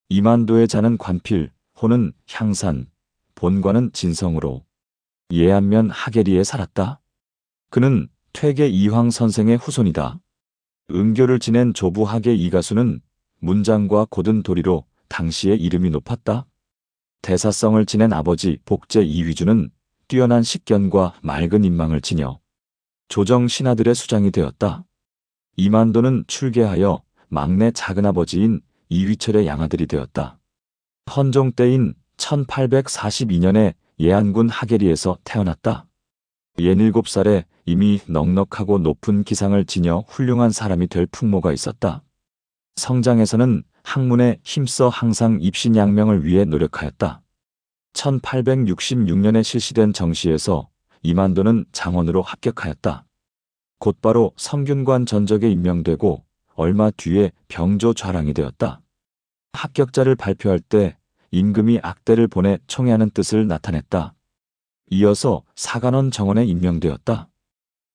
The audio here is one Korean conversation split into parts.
이만도의 자는 관필, 호는 향산, 본관은 진성으로 예안면 하계리에 살았다. 그는 퇴계 이황 선생의 후손이다. 은교를 지낸 조부 하계 이가수는 문장과 곧은 도리로 당시의 이름이 높았다. 대사성을 지낸 아버지 복제 이휘주는 뛰어난 식견과 맑은 인망을 지녀 조정 신하들의 수장이 되었다. 이만도는 출계하여 막내 작은아버지인 이휘철의 양아들이 되었다. 헌종 때인 1842년에 예안군 하계리에서 태어났다. 67살에 이미 넉넉하고 높은 기상을 지녀 훌륭한 사람이 될 풍모가 있었다. 성장에서는 학문에 힘써 항상 입신양명을 위해 노력하였다. 1866년에 실시된 정시에서 이만도는 장원으로 합격하였다. 곧바로 성균관 전적에 임명되고 얼마 뒤에 병조 좌랑이 되었다. 합격자를 발표할 때 임금이 악대를 보내 총애하는 뜻을 나타냈다. 이어서 사간원 정원에 임명되었다.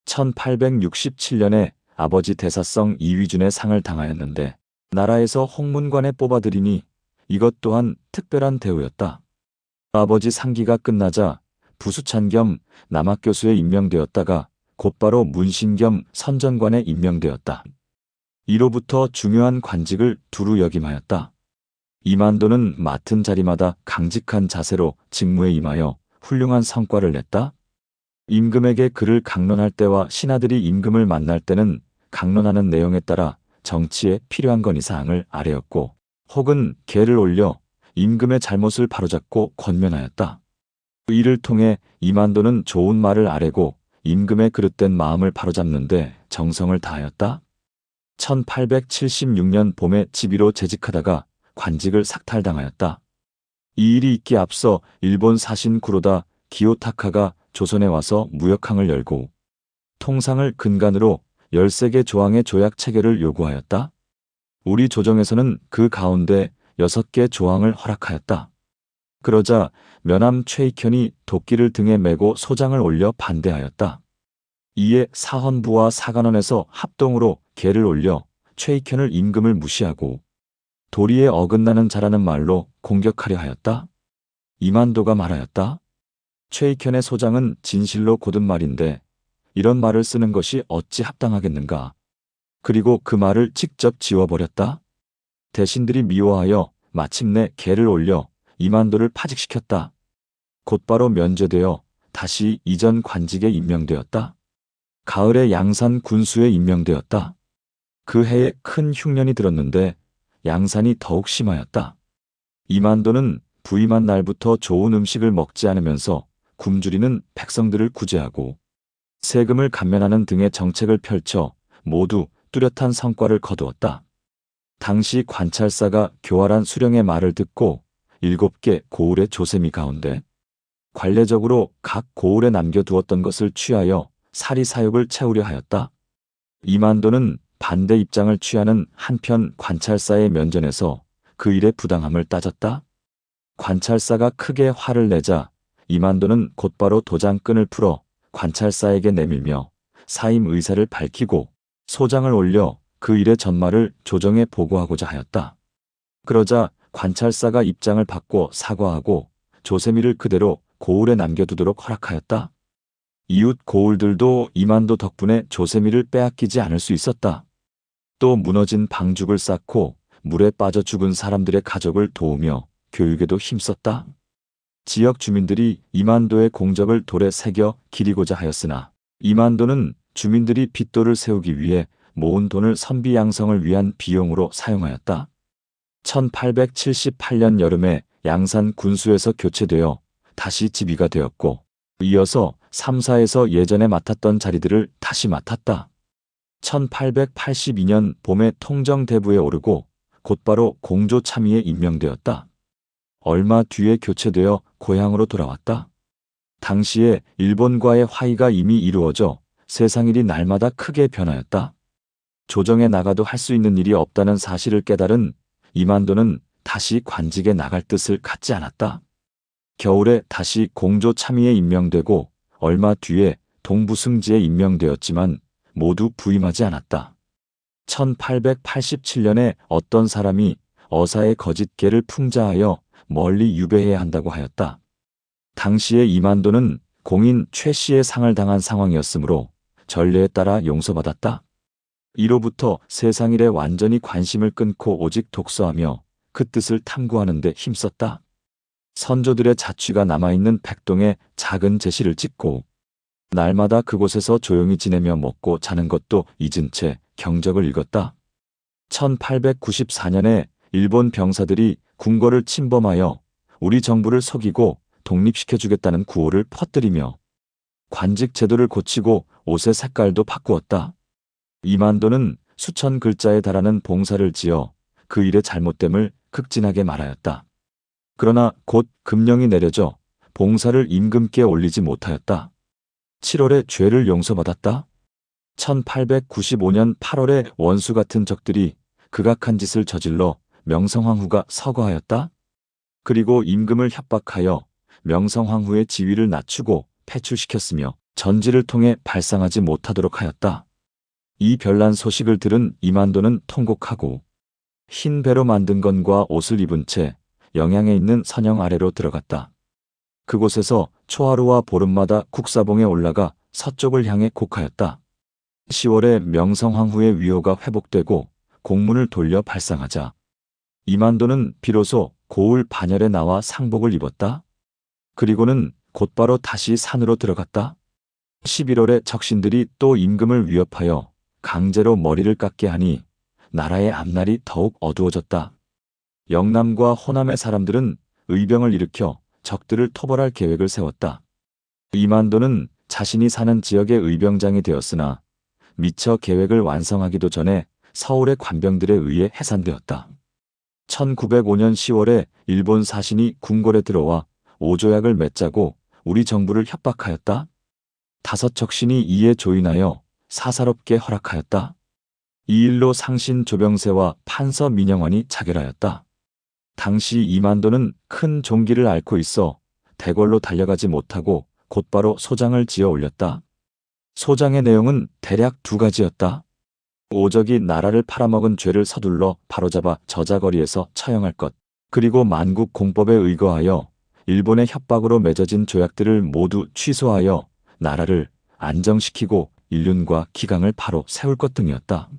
1867년에 아버지 대사성 이휘준의 상을 당하였는데 나라에서 홍문관에 뽑아들이니 이것 또한 특별한 대우였다. 아버지 상기가 끝나자 부수찬 겸 남학교수에 임명되었다가 곧바로 문신 겸 선전관에 임명되었다. 이로부터 중요한 관직을 두루 역임하였다. 이만도는 맡은 자리마다 강직한 자세로 직무에 임하여 훌륭한 성과를 냈다. 임금에게 그를 강론할 때와 신하들이 임금을 만날 때는 강론하는 내용에 따라 정치에 필요한 건의사항을 아뢰었고 혹은 계를 올려 임금의 잘못을 바로잡고 권면하였다. 이를 통해 이만도는 좋은 말을 아뢰고 임금의 그릇된 마음을 바로잡는데 정성을 다하였다. 1876년 봄에 집의로 재직하다가 관직을 삭탈당하였다. 이 일이 있기 앞서 일본 사신 구로다 기요타카가 조선에 와서 무역항을 열고 통상을 근간으로 13개 조항의 조약 체결을 요구하였다. 우리 조정에서는 그 가운데 6개 조항을 허락하였다. 그러자 면함 최익현이 도끼를 등에 메고 소장을 올려 반대하였다. 이에 사헌부와 사간원에서 합동으로 계를 올려 최익현을 임금을 무시하고 도리에 어긋나는 자라는 말로 공격하려 하였다. 이만도가 말하였다. 최익현의 소장은 진실로 곧은 말인데 이런 말을 쓰는 것이 어찌 합당하겠는가. 그리고 그 말을 직접 지워버렸다. 대신들이 미워하여 마침내 계를 올려 이만도를 파직시켰다. 곧바로 면제되어 다시 이전 관직에 임명되었다. 가을에 양산 군수에 임명되었다. 그 해에 큰 흉년이 들었는데 양산이 더욱 심하였다. 이만도는 부임한 날부터 좋은 음식을 먹지 않으면서 굶주리는 백성들을 구제하고 세금을 감면하는 등의 정책을 펼쳐 모두 뚜렷한 성과를 거두었다. 당시 관찰사가 교활한 수령의 말을 듣고 7개 고을의 조세미 가운데 관례적으로 각 고을에 남겨두었던 것을 취하여 사리사욕을 채우려 하였다. 이만도는 반대 입장을 취하는 한편 관찰사의 면전에서 그 일의 부당함을 따졌다. 관찰사가 크게 화를 내자 이만도는 곧바로 도장끈을 풀어 관찰사에게 내밀며 사임 의사를 밝히고 소장을 올려 그 일의 전말을 조정에 보고하고자 하였다. 그러자 관찰사가 입장을 바꿔 사과하고 조세미를 그대로 고을에 남겨두도록 허락하였다. 이웃 고을들도 이만도 덕분에 조세미를 빼앗기지 않을 수 있었다. 또 무너진 방죽을 쌓고 물에 빠져 죽은 사람들의 가족을 도우며 교육에도 힘썼다. 지역 주민들이 이만도의 공적을 돌에 새겨 기리고자 하였으나 이만도는 주민들이 빚돌을 세우기 위해 모은 돈을 선비 양성을 위한 비용으로 사용하였다. 1878년 여름에 양산 군수에서 교체되어 다시 지비가 되었고 이어서 3사에서 예전에 맡았던 자리들을 다시 맡았다. 1882년 봄에 통정대부에 오르고 곧바로 공조참의에 임명되었다. 얼마 뒤에 교체되어 고향으로 돌아왔다. 당시에 일본과의 화의가 이미 이루어져 세상일이 날마다 크게 변하였다. 조정에 나가도 할 수 있는 일이 없다는 사실을 깨달은 이만도는 다시 관직에 나갈 뜻을 갖지 않았다. 겨울에 다시 공조참의에 임명되고 얼마 뒤에 동부승지에 임명되었지만 모두 부임하지 않았다. 1887년에 어떤 사람이 어사의 거짓계를 풍자하여 멀리 유배해야 한다고 하였다. 당시에 이만도는 공인 최 씨의 상을 당한 상황이었으므로 전례에 따라 용서받았다. 이로부터 세상일에 완전히 관심을 끊고 오직 독서하며 그 뜻을 탐구하는 데 힘썼다. 선조들의 자취가 남아있는 백동에 작은 제시를 찍고 날마다 그곳에서 조용히 지내며 먹고 자는 것도 잊은 채 경적을 읽었다. 1894년에 일본 병사들이 궁궐을 침범하여 우리 정부를 속이고 독립시켜주겠다는 구호를 퍼뜨리며 관직 제도를 고치고 옷의 색깔도 바꾸었다. 이만도는 수천 글자에 달하는 봉사를 지어 그 일의 잘못됨을 극진하게 말하였다. 그러나 곧 금령이 내려져 봉사를 임금께 올리지 못하였다. 7월에 죄를 용서받았다. 1895년 8월에 원수 같은 적들이 극악한 짓을 저질러 명성황후가 서거하였다. 그리고 임금을 협박하여 명성황후의 지위를 낮추고 폐출시켰으며 전지를 통해 발상하지 못하도록 하였다. 이 별난 소식을 들은 이만도는 통곡하고 흰 배로 만든 건과 옷을 입은 채 영양에 있는 선영 아래로 들어갔다. 그곳에서 초하루와 보름마다 국사봉에 올라가 서쪽을 향해 곡하였다. 10월에 명성황후의 위호가 회복되고 공문을 돌려 발상하자 이만도는 비로소 고을 반열에 나와 상복을 입었다. 그리고는 곧바로 다시 산으로 들어갔다. 11월에 적신들이 또 임금을 위협하여 강제로 머리를 깎게 하니 나라의 앞날이 더욱 어두워졌다. 영남과 호남의 사람들은 의병을 일으켜 적들을 토벌할 계획을 세웠다. 이만도는 자신이 사는 지역의 의병장이 되었으나 미처 계획을 완성하기도 전에 서울의 관병들에 의해 해산되었다. 1905년 10월에 일본 사신이 궁궐에 들어와 오조약을 맺자고 우리 정부를 협박하였다. 5 적신이 이에 조인하여 사사롭게 허락하였다. 이 일로 상신 조병세와 판서 민영환이 자결하였다. 당시 이만도는 큰 종기를 앓고 있어 대궐로 달려가지 못하고 곧바로 소장을 지어 올렸다. 소장의 내용은 대략 2가지였다. 오적이 나라를 팔아먹은 죄를 서둘러 바로잡아 저자거리에서 처형할 것, 그리고 만국 공법에 의거하여 일본의 협박으로 맺어진 조약들을 모두 취소하여 나라를 안정시키고 일륜과 기강을 바로 세울 것 등이었다.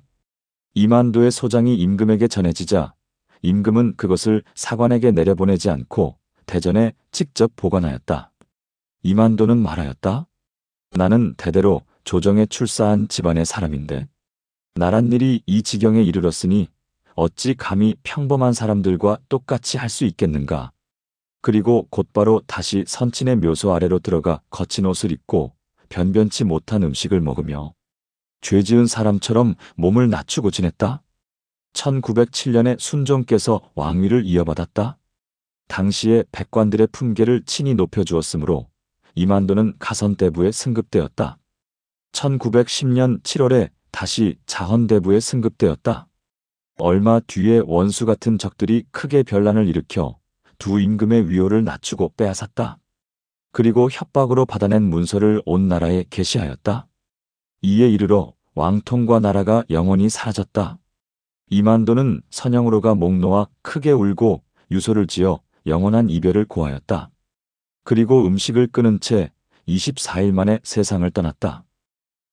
이만도의 소장이 임금에게 전해지자 임금은 그것을 사관에게 내려보내지 않고 대전에 직접 보관하였다. 이만도는 말하였다. 나는 대대로 조정에 출사한 집안의 사람인데 나란 일이 이 지경에 이르렀으니 어찌 감히 평범한 사람들과 똑같이 할 수 있겠는가. 그리고 곧바로 다시 선친의 묘소 아래로 들어가 거친 옷을 입고 변변치 못한 음식을 먹으며 죄지은 사람처럼 몸을 낮추고 지냈다. 1907년에 순종께서 왕위를 이어받았다. 당시에 백관들의 품계를 친히 높여주었으므로 이만도는 가선대부에 승급되었다. 1910년 7월에 다시 자헌대부에 승급되었다. 얼마 뒤에 원수 같은 적들이 크게 변란을 일으켜 두 임금의 위호를 낮추고 빼앗았다. 그리고 협박으로 받아낸 문서를 온 나라에 게시하였다. 이에 이르러 왕통과 나라가 영원히 사라졌다. 이만도는 선영으로가 목 놓아 크게 울고 유소를 지어 영원한 이별을 고하였다. 그리고 음식을 끊은 채 24일 만에 세상을 떠났다.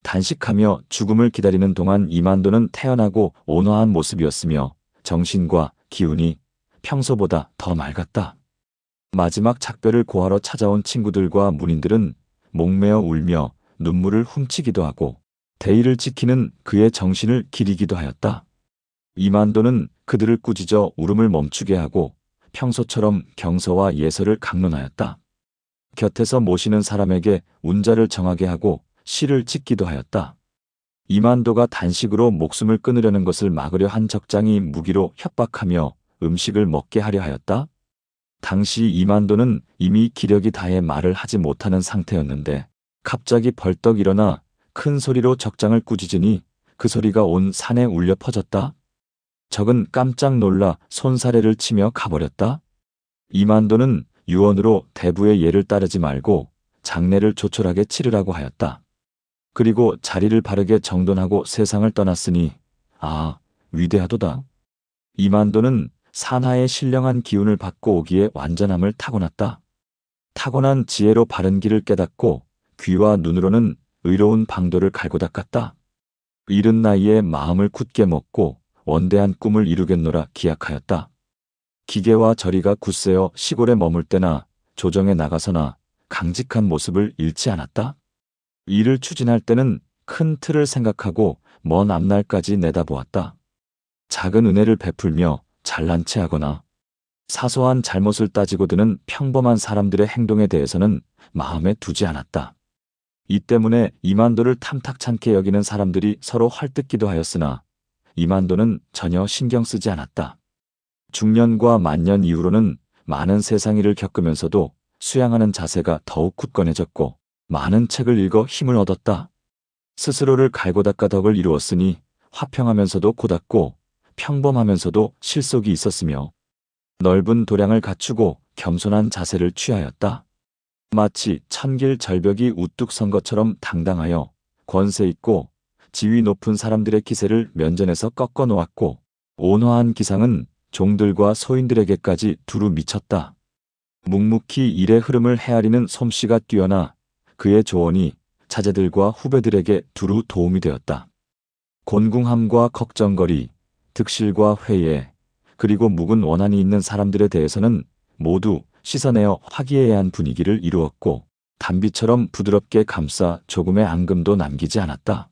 단식하며 죽음을 기다리는 동안 이만도는 태연하고 온화한 모습이었으며 정신과 기운이 평소보다 더 맑았다. 마지막 작별을 고하러 찾아온 친구들과 문인들은 목매어 울며 눈물을 훔치기도 하고 대의를 지키는 그의 정신을 기리기도 하였다. 이만도는 그들을 꾸짖어 울음을 멈추게 하고 평소처럼 경서와 예서를 강론하였다. 곁에서 모시는 사람에게 운자를 정하게 하고 시를 짓기도 하였다. 이만도가 단식으로 목숨을 끊으려는 것을 막으려 한 적장이 무기로 협박하며 음식을 먹게 하려 하였다. 당시 이만도는 이미 기력이 다해 말을 하지 못하는 상태였는데 갑자기 벌떡 일어나 큰 소리로 적장을 꾸짖으니 그 소리가 온 산에 울려 퍼졌다. 적은 깜짝 놀라 손사래를 치며 가버렸다. 이만도는 유언으로 대부의 예를 따르지 말고 장례를 조촐하게 치르라고 하였다. 그리고 자리를 바르게 정돈하고 세상을 떠났으니 아, 위대하도다. 이만도는 산하의 신령한 기운을 받고 오기에 완전함을 타고났다. 타고난 지혜로 바른 길을 깨닫고 귀와 눈으로는 의로운 방도를 갈고 닦았다. 이른 나이에 마음을 굳게 먹고 원대한 꿈을 이루겠노라 기약하였다. 기계와 저리가 굳세어 시골에 머물 때나 조정에 나가서나 강직한 모습을 잃지 않았다. 일을 추진할 때는 큰 틀을 생각하고 먼 앞날까지 내다보았다. 작은 은혜를 베풀며 잘난 체하거나 사소한 잘못을 따지고 드는 평범한 사람들의 행동에 대해서는 마음에 두지 않았다. 이 때문에 이만도를 탐탁찮게 여기는 사람들이 서로 헐뜯기도 하였으나 이만도는 전혀 신경 쓰지 않았다. 중년과 만년 이후로는 많은 세상 일을 겪으면서도 수양하는 자세가 더욱 굳건해졌고 많은 책을 읽어 힘을 얻었다. 스스로를 갈고 닦아 덕을 이루었으니 화평하면서도 고닫고 평범하면서도 실속이 있었으며 넓은 도량을 갖추고 겸손한 자세를 취하였다. 마치 천길 절벽이 우뚝 선 것처럼 당당하여 권세 있고 지위 높은 사람들의 기세를 면전에서 꺾어 놓았고 온화한 기상은 종들과 소인들에게까지 두루 미쳤다. 묵묵히 일의 흐름을 헤아리는 솜씨가 뛰어나 그의 조언이 자제들과 후배들에게 두루 도움이 되었다. 곤궁함과 걱정거리, 득실과 회예, 그리고 묵은 원한이 있는 사람들에 대해서는 모두 씻어내어 화기애애한 분위기를 이루었고 단비처럼 부드럽게 감싸 조금의 앙금도 남기지 않았다.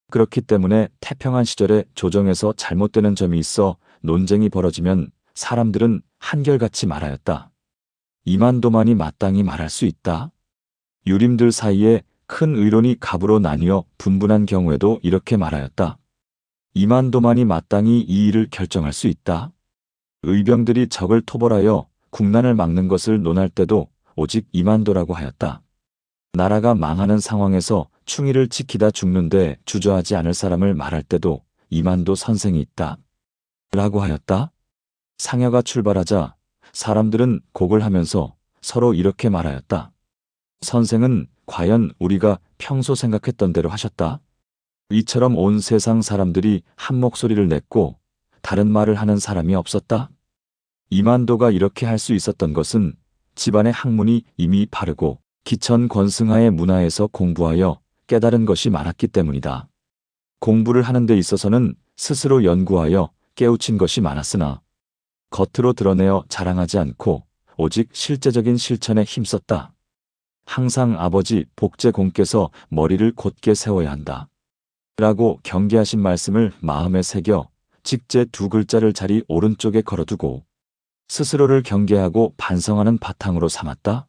그렇기 때문에 태평한 시절에 조정에서 잘못되는 점이 있어 논쟁이 벌어지면 사람들은 한결같이 말하였다. 이만도만이 마땅히 말할 수 있다. 유림들 사이에 큰 의론이 갑으로 나뉘어 분분한 경우에도 이렇게 말하였다. 이만도만이 마땅히 이 일을 결정할 수 있다. 의병들이 적을 토벌하여 국난을 막는 것을 논할 때도 오직 이만도라고 하였다. 나라가 망하는 상황에서 충의를 지키다 죽는데 주저하지 않을 사람을 말할 때도 이만도 선생이 있다. 라고 하였다. 상여가 출발하자 사람들은 곡을 하면서 서로 이렇게 말하였다. 선생은 과연 우리가 평소 생각했던 대로 하셨다. 이처럼 온 세상 사람들이 한 목소리를 냈고 다른 말을 하는 사람이 없었다. 이만도가 이렇게 할 수 있었던 것은 집안의 학문이 이미 바르고 기천 권승하의 문화에서 공부하여 깨달은 것이 많았기 때문이다. 공부를 하는 데 있어서는 스스로 연구하여 깨우친 것이 많았으나 겉으로 드러내어 자랑하지 않고 오직 실제적인 실천에 힘썼다. 항상 아버지 복제공께서 머리를 곧게 세워야 한다. 라고 경계하신 말씀을 마음에 새겨 직제 두 글자를 자리 오른쪽에 걸어두고 스스로를 경계하고 반성하는 바탕으로 삼았다.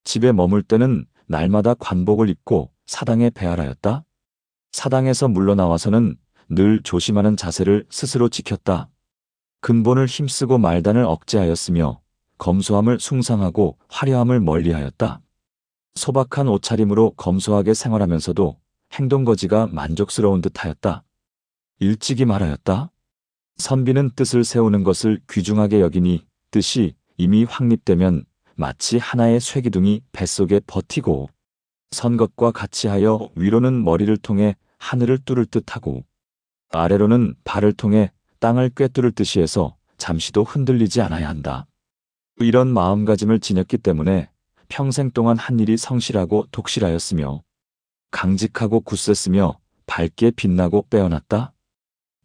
집에 머물 때는 날마다 관복을 입고 사당에 배할하였다. 사당에서 물러나와서는 늘 조심하는 자세를 스스로 지켰다. 근본을 힘쓰고 말단을 억제하였으며 검소함을 숭상하고 화려함을 멀리하였다. 소박한 옷차림으로 검소하게 생활하면서도 행동거지가 만족스러운 듯하였다. 일찍이 말하였다. 선비는 뜻을 세우는 것을 귀중하게 여기니 뜻이 이미 확립되면 마치 하나의 쇠기둥이 뱃속에 버티고 선 것과 같이 하여 위로는 머리를 통해 하늘을 뚫을 듯하고 아래로는 발을 통해 땅을 꿰뚫을 듯이 해서 잠시도 흔들리지 않아야 한다. 이런 마음가짐을 지녔기 때문에 평생 동안 한 일이 성실하고 독실하였으며 강직하고 굳셌으며 밝게 빛나고 빼어났다.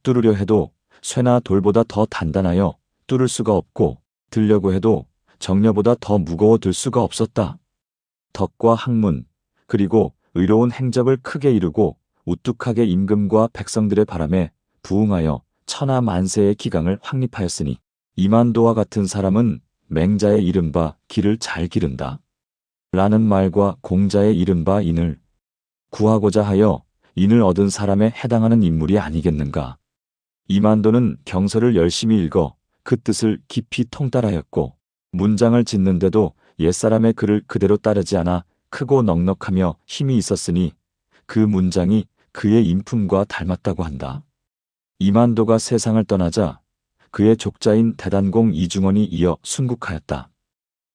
뚫으려 해도 쇠나 돌보다 더 단단하여 뚫을 수가 없고 들려고 해도 정려보다 더 무거워 들 수가 없었다. 덕과 학문 그리고 의로운 행적을 크게 이루고 우뚝하게 임금과 백성들의 바람에 부응하여 천하 만세의 기강을 확립하였으니 이만도와 같은 사람은 맹자의 이른바 길을 잘 기른다. 라는 말과 공자의 이른바 인을 구하고자 하여 인을 얻은 사람에 해당하는 인물이 아니겠는가. 이만도는 경서를 열심히 읽어 그 뜻을 깊이 통달하였고 문장을 짓는데도 옛사람의 글을 그대로 따르지 않아 크고 넉넉하며 힘이 있었으니 그 문장이 그의 인품과 닮았다고 한다. 이만도가 세상을 떠나자 그의 족자인 대단공 이중원이 이어 순국하였다.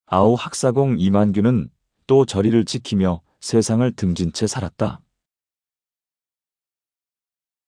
아우 학사공 이만규는 또 저리를 지키며 세상을 등진 채 살았다.